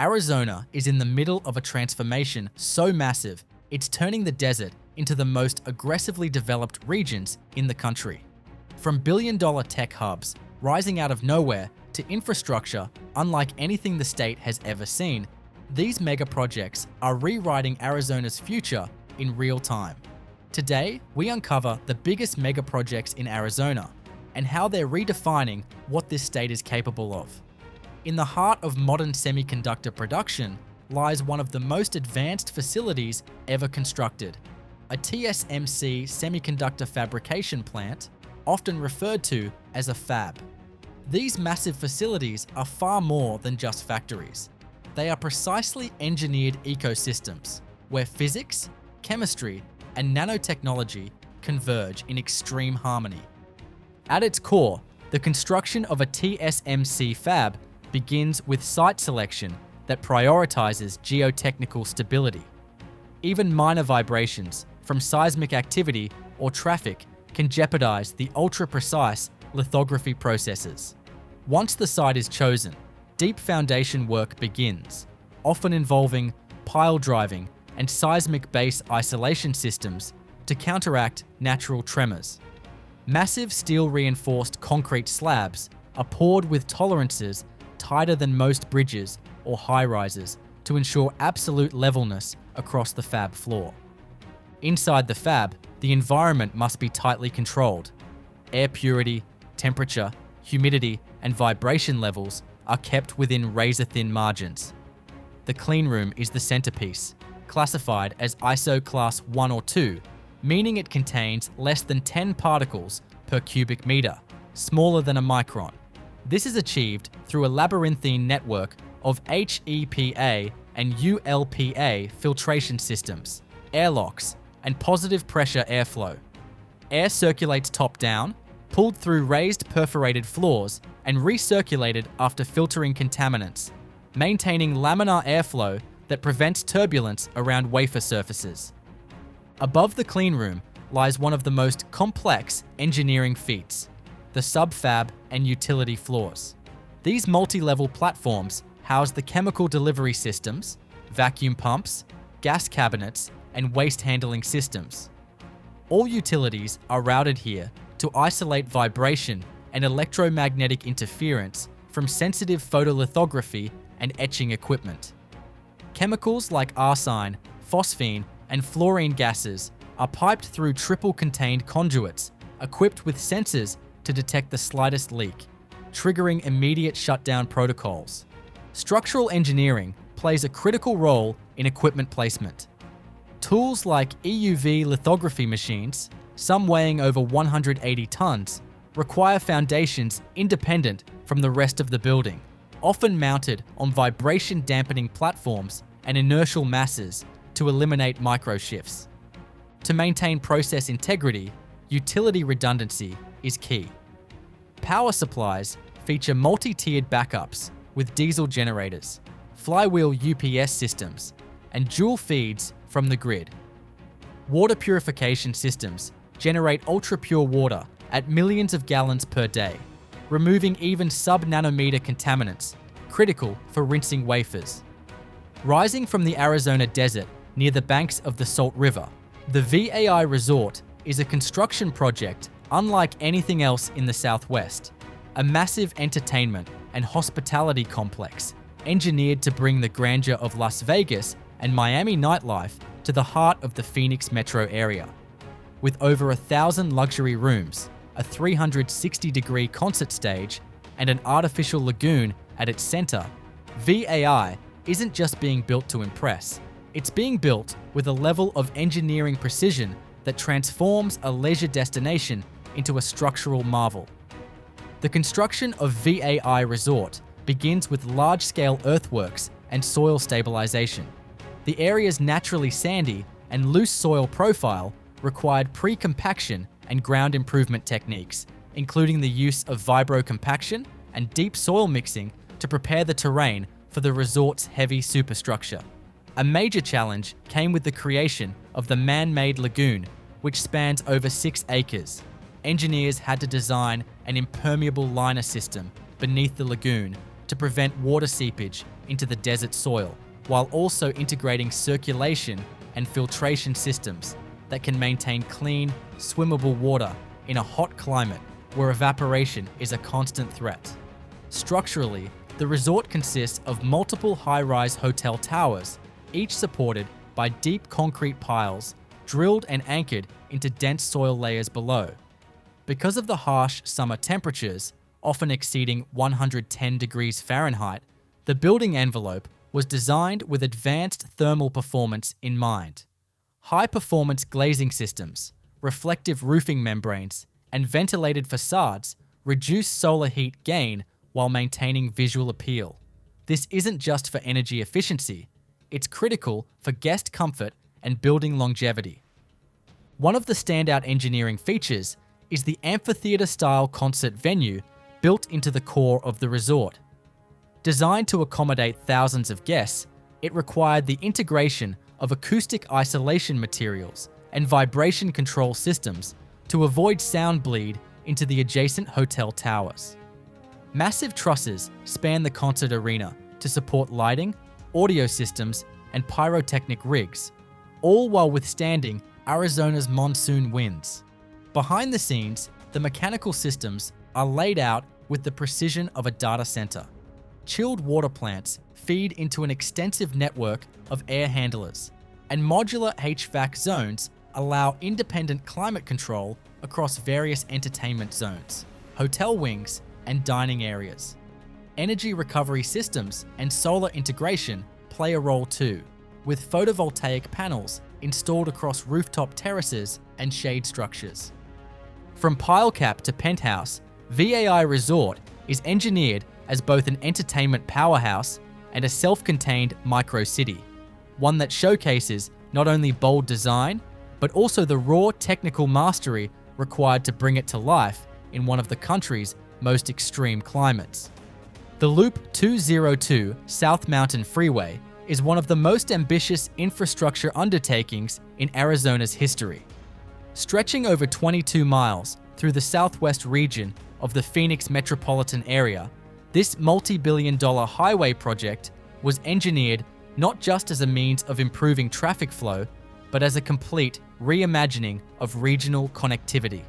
Arizona is in the middle of a transformation so massive, it's turning the desert into the most aggressively developed regions in the country. From billion-dollar tech hubs rising out of nowhere to infrastructure unlike anything the state has ever seen, these megaprojects are rewriting Arizona's future in real time. Today, we uncover the biggest megaprojects in Arizona and how they're redefining what this state is capable of. In the heart of modern semiconductor production lies one of the most advanced facilities ever constructed, a TSMC semiconductor fabrication plant, often referred to as a fab. These massive facilities are far more than just factories. They are precisely engineered ecosystems where physics, chemistry, and nanotechnology converge in extreme harmony. At its core, the construction of a TSMC fab begins with site selection that prioritizes geotechnical stability. Even minor vibrations from seismic activity or traffic can jeopardize the ultra-precise lithography processes. Once the site is chosen, deep foundation work begins, often involving pile driving and seismic base isolation systems to counteract natural tremors. Massive steel-reinforced concrete slabs are poured with tolerances tighter than most bridges or high-rises to ensure absolute levelness across the fab floor. Inside the fab, the environment must be tightly controlled. Air purity, temperature, humidity, and vibration levels are kept within razor-thin margins. The cleanroom is the centerpiece, classified as ISO class 1 or 2, meaning it contains less than 10 particles per cubic meter, smaller than a micron. This is achieved through a labyrinthine network of HEPA and ULPA filtration systems, airlocks, and positive pressure airflow. Air circulates top-down, pulled through raised perforated floors, and recirculated after filtering contaminants, maintaining laminar airflow that prevents turbulence around wafer surfaces. Above the cleanroom lies one of the most complex engineering feats, the subfab and utility floors. These multi-level platforms house the chemical delivery systems, vacuum pumps, gas cabinets, and waste handling systems. All utilities are routed here to isolate vibration and electromagnetic interference from sensitive photolithography and etching equipment. Chemicals like arsine, phosphine, and fluorine gases are piped through triple-contained conduits equipped with sensors to detect the slightest leak, triggering immediate shutdown protocols. Structural engineering plays a critical role in equipment placement. Tools like EUV lithography machines, some weighing over 180 tons, require foundations independent from the rest of the building, often mounted on vibration-dampening platforms and inertial masses to eliminate microshifts. To maintain process integrity, utility redundancy is key. Power supplies feature multi-tiered backups with diesel generators, flywheel UPS systems, and dual feeds from the grid. Water purification systems generate ultra-pure water at millions of gallons per day, removing even sub-nanometer contaminants, critical for rinsing wafers. Rising from the Arizona desert near the banks of the Salt River, the VAI Resort is a construction project unlike anything else in the Southwest, a massive entertainment and hospitality complex engineered to bring the grandeur of Las Vegas and Miami nightlife to the heart of the Phoenix metro area. With over 1,000 luxury rooms, a 360-degree concert stage, and an artificial lagoon at its center, VAI isn't just being built to impress. It's being built with a level of engineering precision that transforms a leisure destination into a structural marvel. The construction of VAI Resort begins with large-scale earthworks and soil stabilization. The area's naturally sandy and loose soil profile required pre-compaction and ground improvement techniques, including the use of vibro-compaction and deep soil mixing to prepare the terrain for the resort's heavy superstructure. A major challenge came with the creation of the man-made lagoon, which spans over 6 acres. Engineers had to design an impermeable liner system beneath the lagoon to prevent water seepage into the desert soil, while also integrating circulation and filtration systems that can maintain clean, swimmable water in a hot climate where evaporation is a constant threat. Structurally, the resort consists of multiple high-rise hotel towers, each supported by deep concrete piles drilled and anchored into dense soil layers below. Because of the harsh summer temperatures, often exceeding 110 degrees Fahrenheit, the building envelope was designed with advanced thermal performance in mind. High-performance glazing systems, reflective roofing membranes, and ventilated facades reduce solar heat gain while maintaining visual appeal. This isn't just for energy efficiency, it's critical for guest comfort and building longevity. One of the standout engineering features is the amphitheater-style concert venue built into the core of the resort. Designed to accommodate thousands of guests, it required the integration of acoustic isolation materials and vibration control systems to avoid sound bleed into the adjacent hotel towers. Massive trusses span the concert arena to support lighting, audio systems, and pyrotechnic rigs, all while withstanding Arizona's monsoon winds. Behind the scenes, the mechanical systems are laid out with the precision of a data center. Chilled water plants feed into an extensive network of air handlers, and modular HVAC zones allow independent climate control across various entertainment zones, hotel wings, and dining areas. Energy recovery systems and solar integration play a role too, with photovoltaic panels installed across rooftop terraces and shade structures. From pile cap to penthouse, VAI Resort is engineered as both an entertainment powerhouse and a self-contained micro-city, one that showcases not only bold design, but also the raw technical mastery required to bring it to life in one of the country's most extreme climates. The Loop 202 South Mountain Freeway is one of the most ambitious infrastructure undertakings in Arizona's history. Stretching over 22 miles through the southwest region of the Phoenix metropolitan area, this multi-billion-dollar highway project was engineered not just as a means of improving traffic flow, but as a complete reimagining of regional connectivity.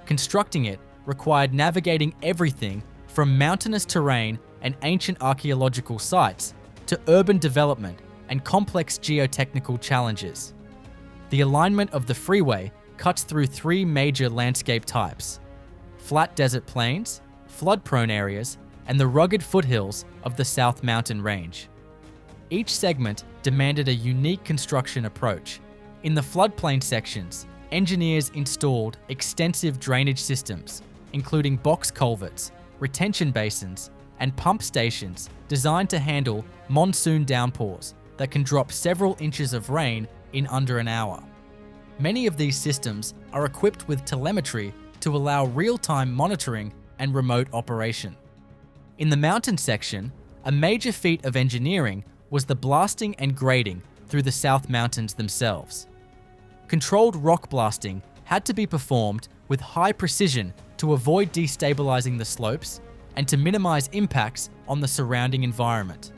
Constructing it required navigating everything from mountainous terrain and ancient archaeological sites to urban development and complex geotechnical challenges. The alignment of the freeway cuts through three major landscape types: flat desert plains, flood-prone areas, and the rugged foothills of the South Mountain Range. Each segment demanded a unique construction approach. In the floodplain sections, engineers installed extensive drainage systems, including box culverts, retention basins, and pump stations designed to handle monsoon downpours that can drop several inches of rain in under an hour. Many of these systems are equipped with telemetry to allow real-time monitoring and remote operation. In the mountain section, a major feat of engineering was the blasting and grading through the South Mountains themselves. Controlled rock blasting had to be performed with high precision to avoid destabilizing the slopes and to minimize impacts on the surrounding environment.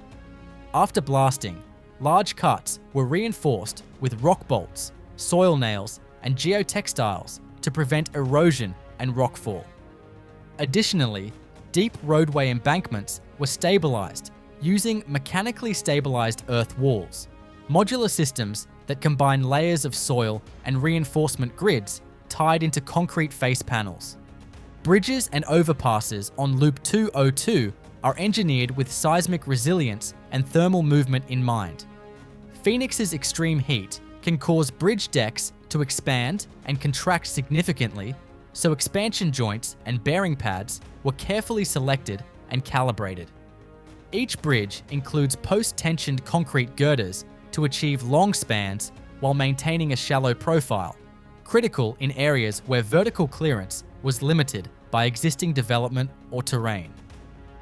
After blasting, large cuts were reinforced with rock bolts, soil nails, and geotextiles to prevent erosion and rockfall. Additionally, deep roadway embankments were stabilized using mechanically stabilized earth walls, modular systems that combine layers of soil and reinforcement grids tied into concrete face panels. Bridges and overpasses on Loop 202 are engineered with seismic resilience and thermal movement in mind. Phoenix's extreme heat can cause bridge decks to expand and contract significantly, so expansion joints and bearing pads were carefully selected and calibrated. Each bridge includes post-tensioned concrete girders to achieve long spans while maintaining a shallow profile, critical in areas where vertical clearance was limited by existing development or terrain.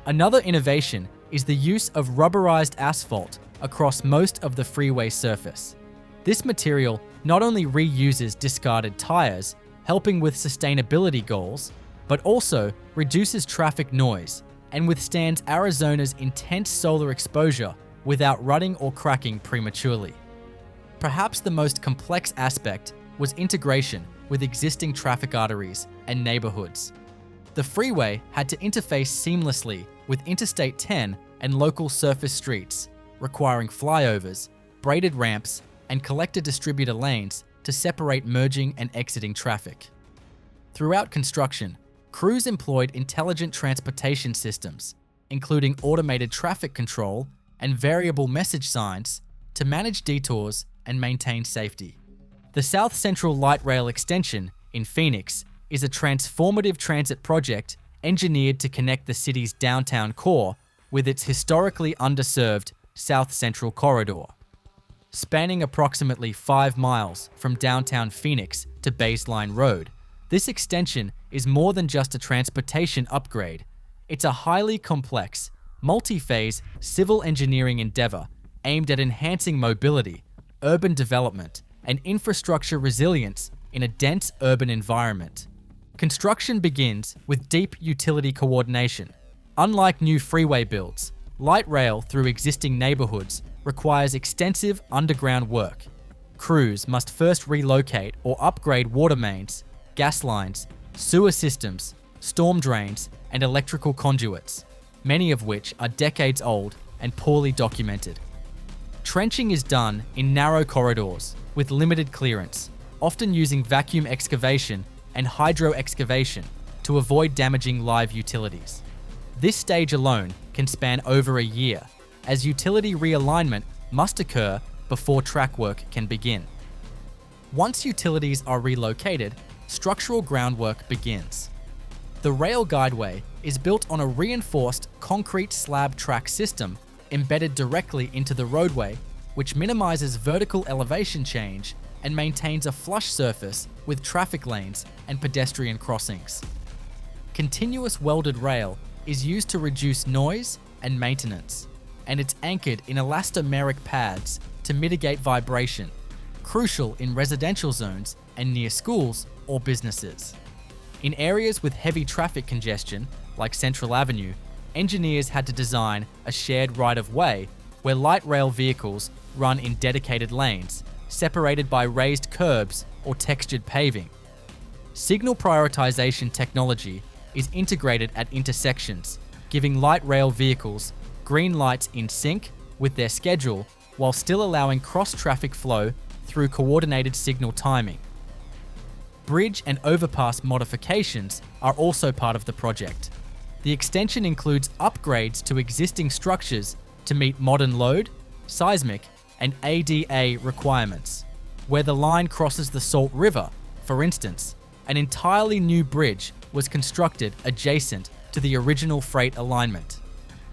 Another innovation is the use of rubberized asphalt across most of the freeway surface. This material not only reuses discarded tires, helping with sustainability goals, but also reduces traffic noise and withstands Arizona's intense solar exposure without rutting or cracking prematurely. Perhaps the most complex aspect was integration with existing traffic arteries and neighborhoods. The freeway had to interface seamlessly with Interstate 10 and local surface streets, requiring flyovers, braided ramps, and collector-distributor lanes to separate merging and exiting traffic. Throughout construction, crews employed intelligent transportation systems, including automated traffic control and variable message signs, to manage detours and maintain safety. The South Central Light Rail Extension in Phoenix is a transformative transit project engineered to connect the city's downtown core with its historically underserved South Central Corridor. Spanning approximately 5 miles from downtown Phoenix to Baseline Road, this extension is more than just a transportation upgrade. It's a highly complex, multi-phase civil engineering endeavor aimed at enhancing mobility, urban development, and infrastructure resilience in a dense urban environment. Construction begins with deep utility coordination. Unlike new freeway builds, light rail through existing neighborhoods requires extensive underground work. Crews must first relocate or upgrade water mains, gas lines, sewer systems, storm drains, and electrical conduits, many of which are decades old and poorly documented. Trenching is done in narrow corridors with limited clearance, often using vacuum excavation and hydro excavation to avoid damaging live utilities. This stage alone can span over a year, as utility realignment must occur before track work can begin. Once utilities are relocated, structural groundwork begins. The rail guideway is built on a reinforced concrete slab track system embedded directly into the roadway, which minimizes vertical elevation change and maintains a flush surface with traffic lanes and pedestrian crossings. Continuous welded rail is used to reduce noise and maintenance, and it's anchored in elastomeric pads to mitigate vibration, crucial in residential zones and near schools or businesses. In areas with heavy traffic congestion, like Central Avenue, engineers had to design a shared right-of-way where light rail vehicles run in dedicated lanes, separated by raised curbs or textured paving. Signal prioritization technology is integrated at intersections, giving light rail vehicles green lights in sync with their schedule while still allowing cross-traffic flow through coordinated signal timing. Bridge and overpass modifications are also part of the project. The extension includes upgrades to existing structures to meet modern load, seismic, and ADA requirements. Where the line crosses the Salt River, for instance, an entirely new bridge was constructed adjacent to the original freight alignment.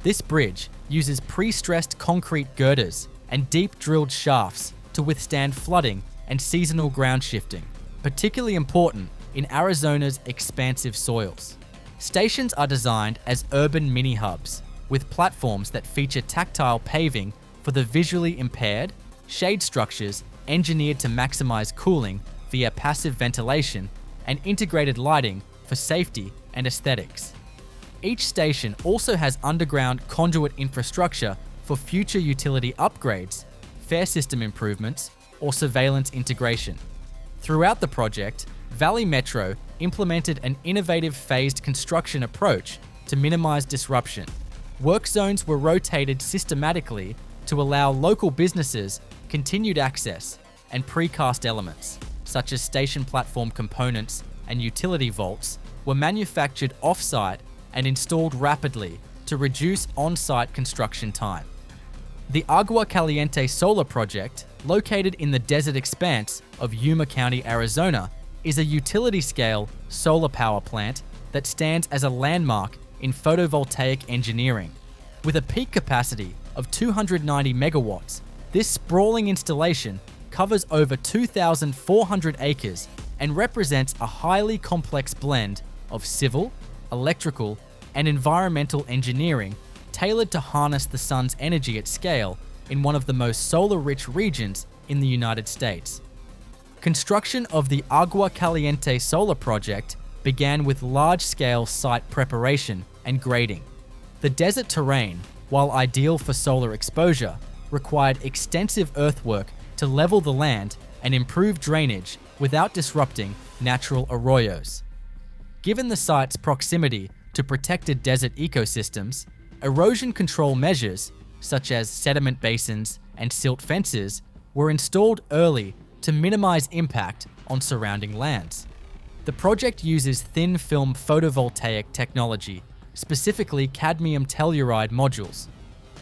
This bridge uses pre-stressed concrete girders and deep drilled shafts to withstand flooding and seasonal ground shifting, particularly important in Arizona's expansive soils. Stations are designed as urban mini-hubs, with platforms that feature tactile paving for the visually impaired, shade structures engineered to maximize cooling via passive ventilation, and integrated lighting for safety and aesthetics. Each station also has underground conduit infrastructure for future utility upgrades, fare system improvements, or surveillance integration. Throughout the project, Valley Metro implemented an innovative phased construction approach to minimize disruption. Work zones were rotated systematically to allow local businesses continued access, and precast elements, such as station platform components and utility vaults, were manufactured off-site and installed rapidly to reduce on-site construction time. The Agua Caliente solar project, located in the desert expanse of Yuma County, Arizona, is a utility-scale solar power plant that stands as a landmark in photovoltaic engineering. With a peak capacity of 290 megawatts, this sprawling installation covers over 2,400 acres and represents a highly complex blend of civil, electrical, and environmental engineering tailored to harness the sun's energy at scale in one of the most solar-rich regions in the United States. Construction of the Agua Caliente solar project began with large-scale site preparation and grading. The desert terrain, while ideal for solar exposure, required extensive earthwork to level the land and improve drainage without disrupting natural arroyos. Given the site's proximity to protected desert ecosystems, erosion control measures, such as sediment basins and silt fences, were installed early to minimize impact on surrounding lands. The project uses thin film photovoltaic technology, specifically cadmium telluride modules.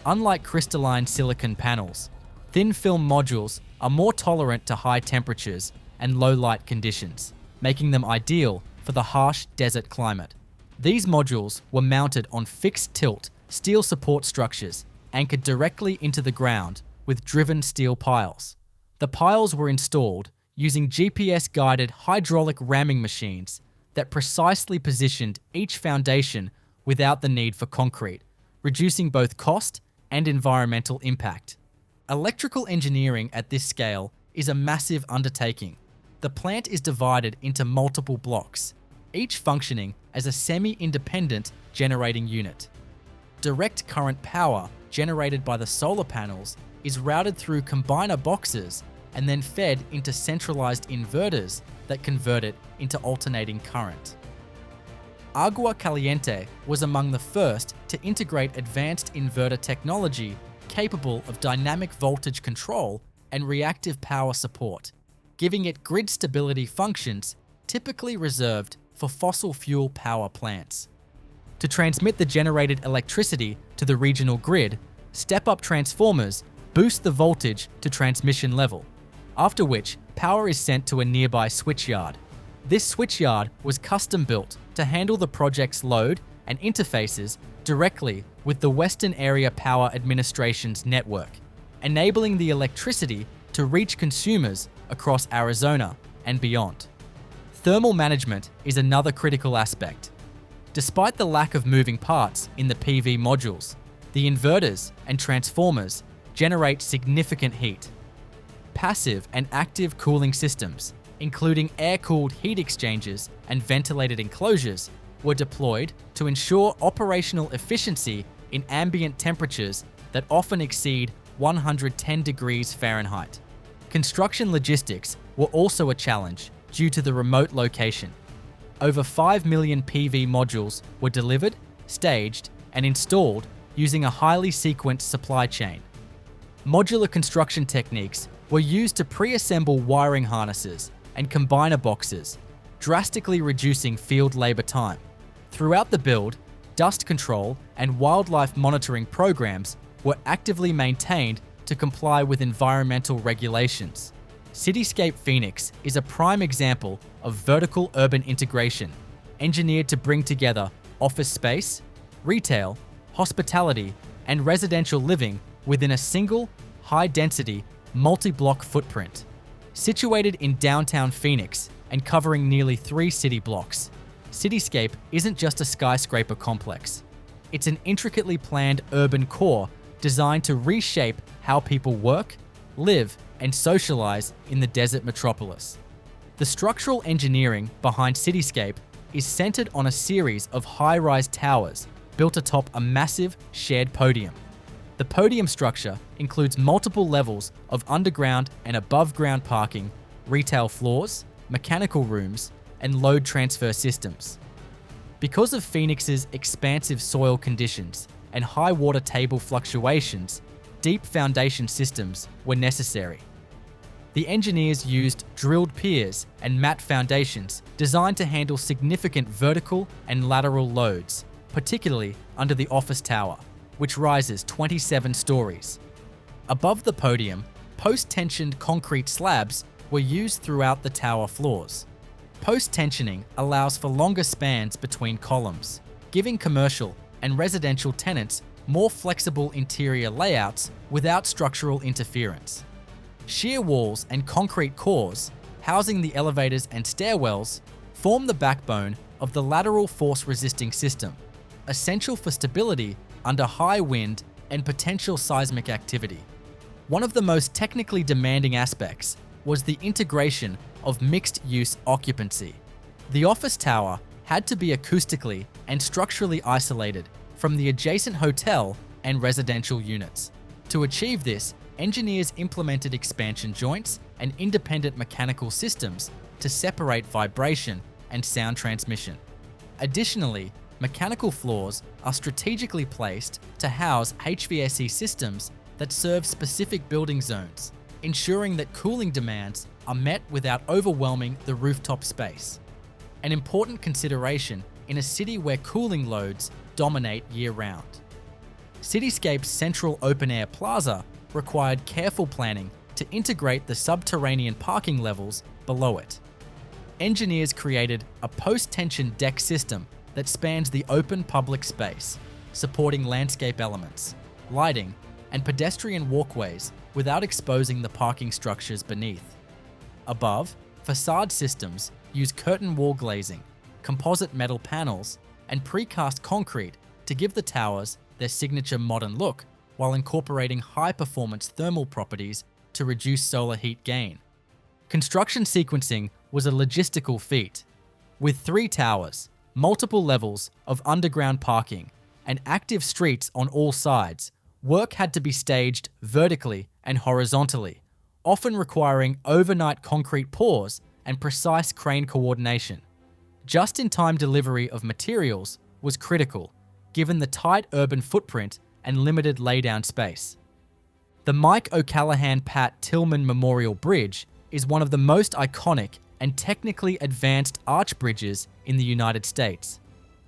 Unlike crystalline silicon panels, thin film modules are more tolerant to high temperatures and low light conditions, making them ideal for the harsh desert climate. These modules were mounted on fixed tilt steel support structures anchored directly into the ground with driven steel piles. The piles were installed using GPS-guided hydraulic ramming machines that precisely positioned each foundation without the need for concrete, reducing both cost and environmental impact. Electrical engineering at this scale is a massive undertaking. The plant is divided into multiple blocks, each functioning as a semi-independent generating unit. Direct current power generated by the solar panels is routed through combiner boxes and then fed into centralized inverters that convert it into alternating current. Agua Caliente was among the first to integrate advanced inverter technology capable of dynamic voltage control and reactive power support, giving it grid stability functions typically reserved for fossil fuel power plants. To transmit the generated electricity to the regional grid, step-up transformers boost the voltage to transmission level, after which power is sent to a nearby switchyard. This switchyard was custom-built to handle the project's load and interfaces directly with the Western Area Power Administration's network, enabling the electricity to reach consumers across Arizona and beyond. Thermal management is another critical aspect. Despite the lack of moving parts in the PV modules, the inverters and transformers generate significant heat. Passive and active cooling systems, including air-cooled heat exchangers and ventilated enclosures, were deployed to ensure operational efficiency in ambient temperatures that often exceed 110 degrees Fahrenheit. Construction logistics were also a challenge due to the remote location. Over 5 million PV modules were delivered, staged, and installed using a highly sequenced supply chain. Modular construction techniques were used to pre-assemble wiring harnesses and combiner boxes, drastically reducing field labor time. Throughout the build, dust control and wildlife monitoring programs were actively maintained to comply with environmental regulations. Cityscape Phoenix is a prime example of vertical urban integration, engineered to bring together office space, retail, hospitality, and residential living within a single, high-density, multi-block footprint. Situated in downtown Phoenix and covering nearly 3 city blocks, Cityscape isn't just a skyscraper complex. It's an intricately planned urban core designed to reshape how people work, live, and socialize in the desert metropolis. The structural engineering behind Cityscape is centered on a series of high-rise towers built atop a massive shared podium. The podium structure includes multiple levels of underground and above-ground parking, retail floors, mechanical rooms, and load transfer systems. Because of Phoenix's expansive soil conditions and high water table fluctuations, deep foundation systems were necessary. The engineers used drilled piers and mat foundations designed to handle significant vertical and lateral loads, particularly under the office tower, which rises 27 stories. Above the podium, post-tensioned concrete slabs were used throughout the tower floors. Post-tensioning allows for longer spans between columns, giving commercial and residential tenants more flexible interior layouts without structural interference. Shear walls and concrete cores, housing the elevators and stairwells, form the backbone of the lateral force-resisting system, essential for stability under high wind and potential seismic activity. One of the most technically demanding aspects was the integration of mixed-use occupancy. The office tower had to be acoustically and structurally isolated from the adjacent hotel and residential units. To achieve this, engineers implemented expansion joints and independent mechanical systems to separate vibration and sound transmission. Additionally, mechanical floors are strategically placed to house HVAC systems that serve specific building zones, ensuring that cooling demands are met without overwhelming the rooftop space. An important consideration in a city where cooling loads dominate year-round. Cityscape's central open-air plaza required careful planning to integrate the subterranean parking levels below it. Engineers created a post-tension deck system that spans the open public space, supporting landscape elements, lighting, and pedestrian walkways without exposing the parking structures beneath. Above, facade systems use curtain wall glazing, composite metal panels, and precast concrete to give the towers their signature modern look while incorporating high-performance thermal properties to reduce solar heat gain. Construction sequencing was a logistical feat. With 3 towers, multiple levels of underground parking, and active streets on all sides, work had to be staged vertically and horizontally, often requiring overnight concrete pours and precise crane coordination. Just-in-time delivery of materials was critical, given the tight urban footprint and limited laydown space. The Mike O'Callaghan Pat Tillman Memorial Bridge is one of the most iconic and technically advanced arch bridges in the United States.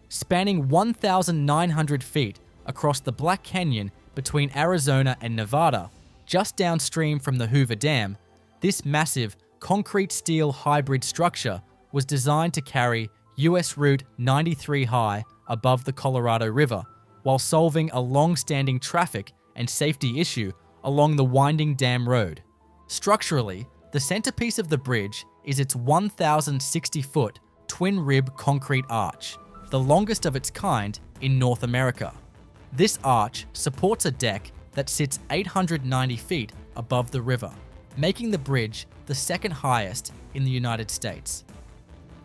Spanning 1,900 feet across the Black Canyon between Arizona and Nevada, just downstream from the Hoover Dam, this massive concrete-steel hybrid structure was designed to carry US Route 93 high above the Colorado River, while solving a long-standing traffic and safety issue along the winding dam road. Structurally, the centerpiece of the bridge is its 1,060-foot twin-rib concrete arch, the longest of its kind in North America. This arch supports a deck that sits 890 feet above the river, making the bridge the second highest in the United States.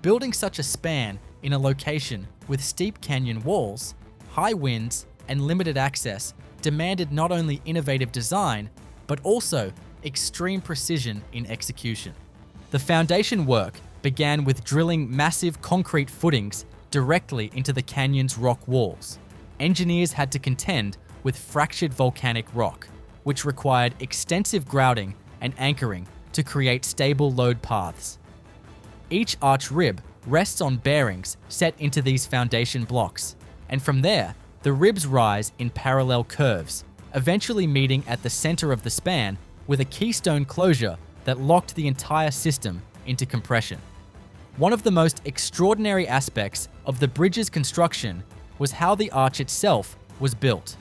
Building such a span in a location with steep canyon walls, high winds, and limited access demanded not only innovative design, but also extreme precision in execution. The foundation work began with drilling massive concrete footings directly into the canyon's rock walls. Engineers had to contend with fractured volcanic rock, which required extensive grouting and anchoring to create stable load paths. Each arch rib rests on bearings set into these foundation blocks, and from there, the ribs rise in parallel curves, eventually meeting at the center of the span with a keystone closure that locked the entire system into compression. One of the most extraordinary aspects of the bridge's construction was how the arch itself was built.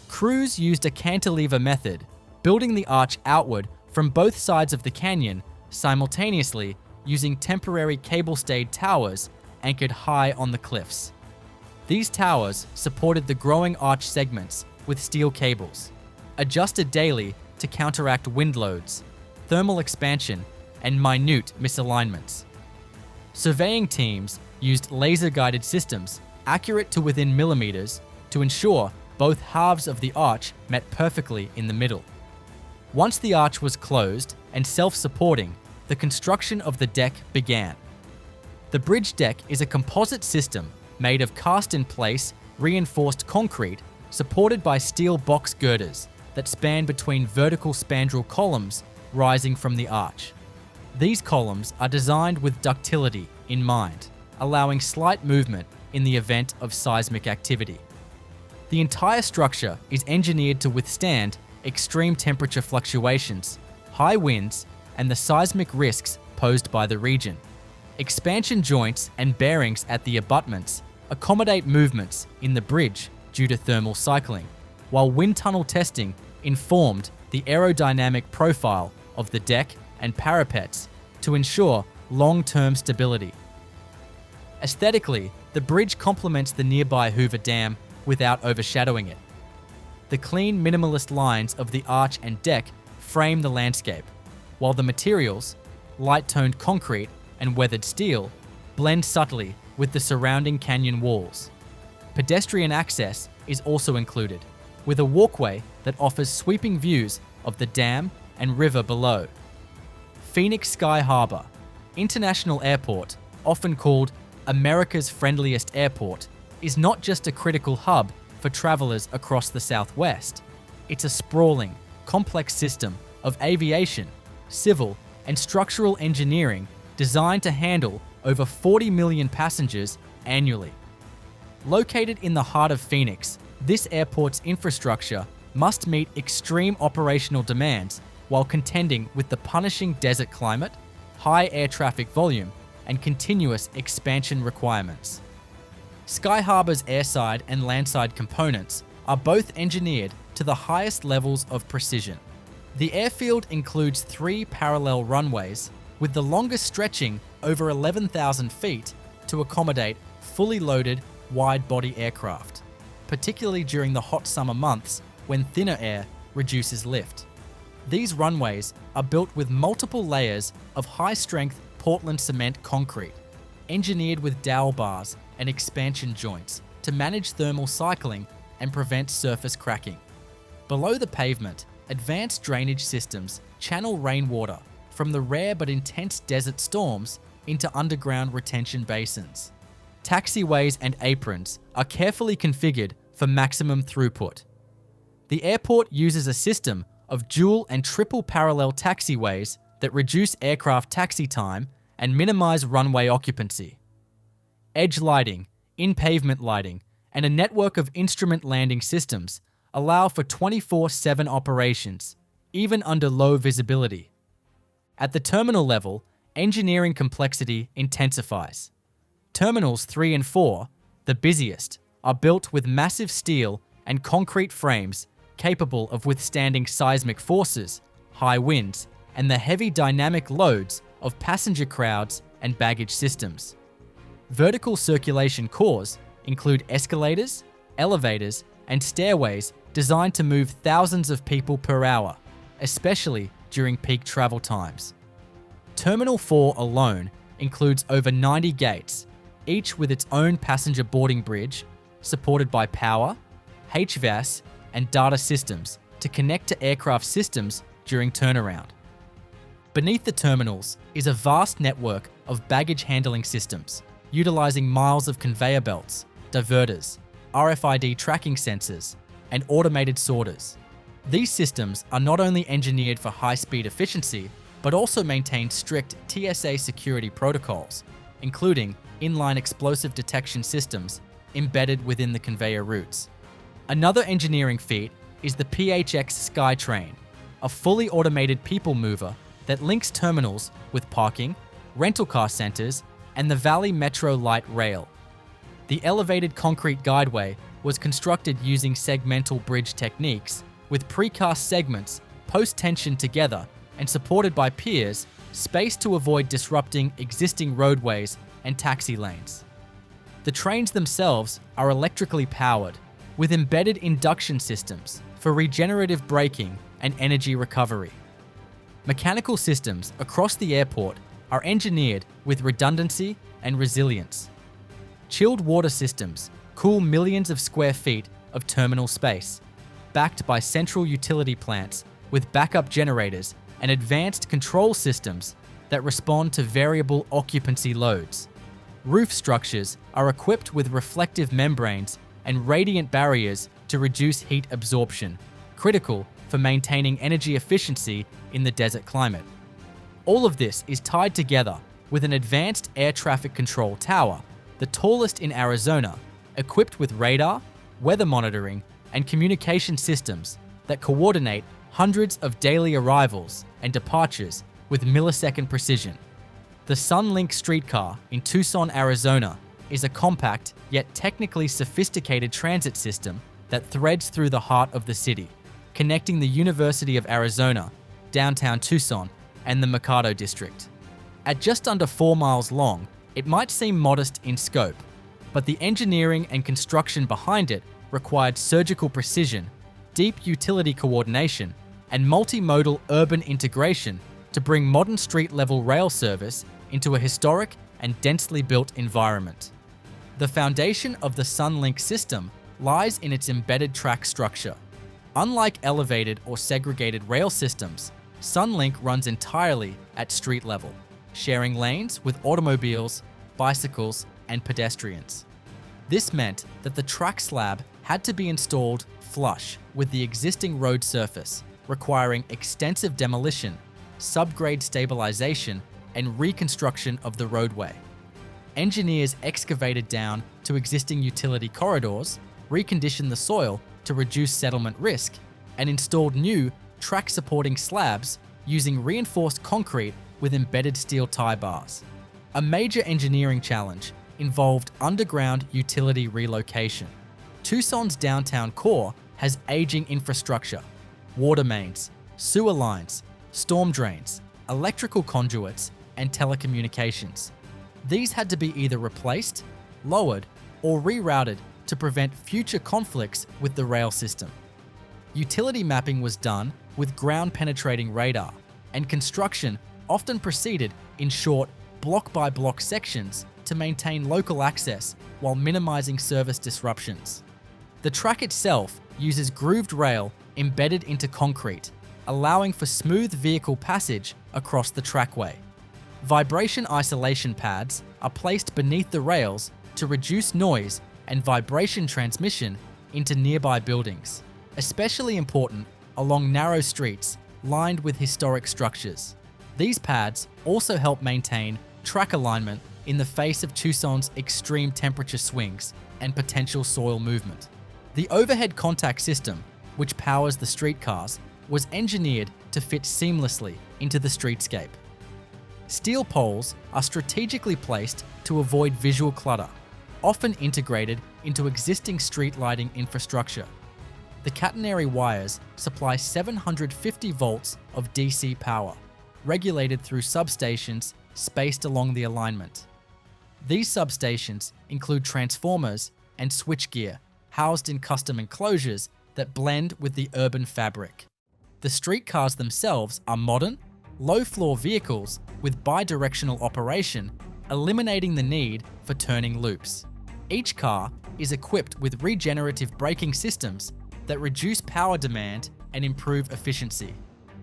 Crews used a cantilever method, building the arch outward from both sides of the canyon, simultaneously using temporary cable-stayed towers anchored high on the cliffs. These towers supported the growing arch segments with steel cables, adjusted daily to counteract wind loads, thermal expansion, and minute misalignments. Surveying teams used laser-guided systems accurate to within millimeters to ensure both halves of the arch met perfectly in the middle. Once the arch was closed and self-supporting, the construction of the deck began. The bridge deck is a composite system made of cast-in-place, reinforced concrete supported by steel box girders that span between vertical spandrel columns rising from the arch. These columns are designed with ductility in mind, allowing slight movement in the event of seismic activity. The entire structure is engineered to withstand extreme temperature fluctuations, high winds, and the seismic risks posed by the region. Expansion joints and bearings at the abutments accommodate movements in the bridge due to thermal cycling, while wind tunnel testing informed the aerodynamic profile of the deck and parapets to ensure long-term stability. Aesthetically, the bridge complements the nearby Hoover Dam without overshadowing it. The clean, minimalist lines of the arch and deck frame the landscape, while the materials, light-toned concrete and weathered steel, blend subtly with the surrounding canyon walls. Pedestrian access is also included, with a walkway that offers sweeping views of the dam and river below. Phoenix Sky Harbor International Airport, often called America's friendliest airport, is not just a critical hub for travelers across the Southwest. It's a sprawling, complex system of aviation, civil, and structural engineering designed to handle over 40 million passengers annually. Located in the heart of Phoenix, this airport's infrastructure must meet extreme operational demands while contending with the punishing desert climate, high air traffic volume, and continuous expansion requirements. Sky Harbor's airside and landside components are both engineered to the highest levels of precision. The airfield includes 3 parallel runways, with the longest stretching over 11,000 feet to accommodate fully loaded, wide-body aircraft, particularly during the hot summer months when thinner air reduces lift. These runways are built with multiple layers of high-strength Portland cement concrete, engineered with dowel bars and expansion joints to manage thermal cycling and prevent surface cracking. Below the pavement, advanced drainage systems channel rainwater from the rare but intense desert storms into underground retention basins. Taxiways and aprons are carefully configured for maximum throughput. The airport uses a system of dual and triple parallel taxiways that reduce aircraft taxi time and minimize runway occupancy. Edge lighting, in-pavement lighting, and a network of instrument landing systems allow for 24/7 operations, even under low visibility. At the terminal level, engineering complexity intensifies. Terminals 3 and 4, the busiest, are built with massive steel and concrete frames capable of withstanding seismic forces, high winds, and the heavy dynamic loads of passenger crowds and baggage systems. Vertical circulation cores include escalators, elevators, and stairways designed to move thousands of people per hour, especially during peak travel times. Terminal 4 alone includes over 90 gates, each with its own passenger boarding bridge, supported by power, HVAC, and data systems to connect to aircraft systems during turnaround. Beneath the terminals is a vast network of baggage handling systems, utilizing miles of conveyor belts, diverters, RFID tracking sensors, and automated sorters. These systems are not only engineered for high-speed efficiency, but also maintain strict TSA security protocols, including inline explosive detection systems embedded within the conveyor routes. Another engineering feat is the PHX SkyTrain, a fully automated people mover that links terminals with parking, rental car centers, and the Valley Metro Light Rail. The elevated concrete guideway was constructed using segmental bridge techniques, with precast segments post-tensioned together and supported by piers spaced to avoid disrupting existing roadways and taxi lanes. The trains themselves are electrically powered, with embedded induction systems for regenerative braking and energy recovery. Mechanical systems across the airport are engineered with redundancy and resilience. Chilled water systems cool millions of square feet of terminal space, backed by central utility plants with backup generators and advanced control systems that respond to variable occupancy loads. Roof structures are equipped with reflective membranes and radiant barriers to reduce heat absorption, critical for maintaining energy efficiency in the desert climate. All of this is tied together with an advanced air traffic control tower, the tallest in Arizona, equipped with radar, weather monitoring, and communication systems that coordinate hundreds of daily arrivals and departures with millisecond precision. The Sunlink streetcar in Tucson, Arizona, is a compact yet technically sophisticated transit system that threads through the heart of the city, connecting the University of Arizona, downtown Tucson, and the Mercado district. At just under 4 miles long, it might seem modest in scope, but the engineering and construction behind it required surgical precision, deep utility coordination, and multimodal urban integration to bring modern street-level rail service into a historic and densely built environment. The foundation of the Sunlink system lies in its embedded track structure. Unlike elevated or segregated rail systems, Sunlink runs entirely at street level, sharing lanes with automobiles, bicycles, and pedestrians. This meant that the track slab had to be installed flush with the existing road surface, requiring extensive demolition, subgrade stabilization, and reconstruction of the roadway. Engineers excavated down to existing utility corridors, reconditioned the soil to reduce settlement risk, and installed new track-supporting slabs using reinforced concrete with embedded steel tie bars. A major engineering challenge involved underground utility relocation. Tucson's downtown core has aging infrastructure, water mains, sewer lines, storm drains, electrical conduits, and telecommunications. These had to be either replaced, lowered, or rerouted to prevent future conflicts with the rail system. Utility mapping was done with ground-penetrating radar, and construction often proceeded in short, block-by-block sections to maintain local access while minimizing service disruptions. The track itself uses grooved rail embedded into concrete, allowing for smooth vehicle passage across the trackway. Vibration isolation pads are placed beneath the rails to reduce noise and vibration transmission into nearby buildings, especially important along narrow streets lined with historic structures. These pads also help maintain track alignment in the face of Tucson's extreme temperature swings and potential soil movement. The overhead contact system, which powers the streetcars, was engineered to fit seamlessly into the streetscape. Steel poles are strategically placed to avoid visual clutter, often integrated into existing street lighting infrastructure. The catenary wires supply 750 volts of DC power, regulated through substations spaced along the alignment. These substations include transformers and switchgear housed in custom enclosures that blend with the urban fabric. The streetcars themselves are modern, low-floor vehicles with bidirectional operation, eliminating the need for turning loops. Each car is equipped with regenerative braking systems that reduce power demand and improve efficiency.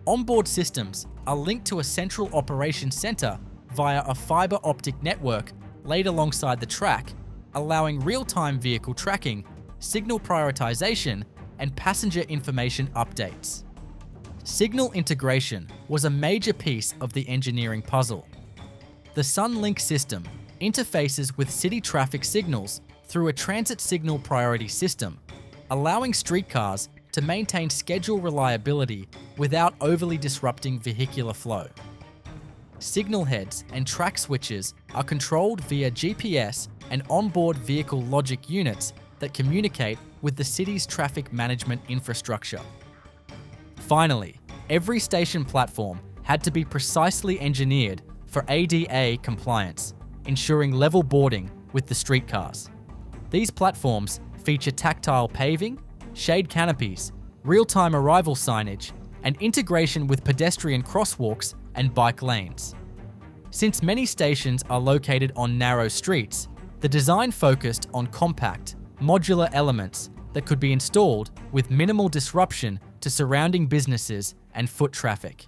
Onboard systems are linked to a central operations center via a fiber optic network laid alongside the track, allowing real-time vehicle tracking, signal prioritization, and passenger information updates. Signal integration was a major piece of the engineering puzzle. The Sunlink system interfaces with city traffic signals through a transit signal priority system, allowing streetcars to maintain schedule reliability without overly disrupting vehicular flow. Signal heads and track switches are controlled via GPS and onboard vehicle logic units that communicate with the city's traffic management infrastructure. Finally, every station platform had to be precisely engineered for ADA compliance, ensuring level boarding with the streetcars. These platforms feature tactile paving, shade canopies, real-time arrival signage, and integration with pedestrian crosswalks and bike lanes. Since many stations are located on narrow streets, the design focused on compact, modular elements that could be installed with minimal disruption to surrounding businesses and foot traffic.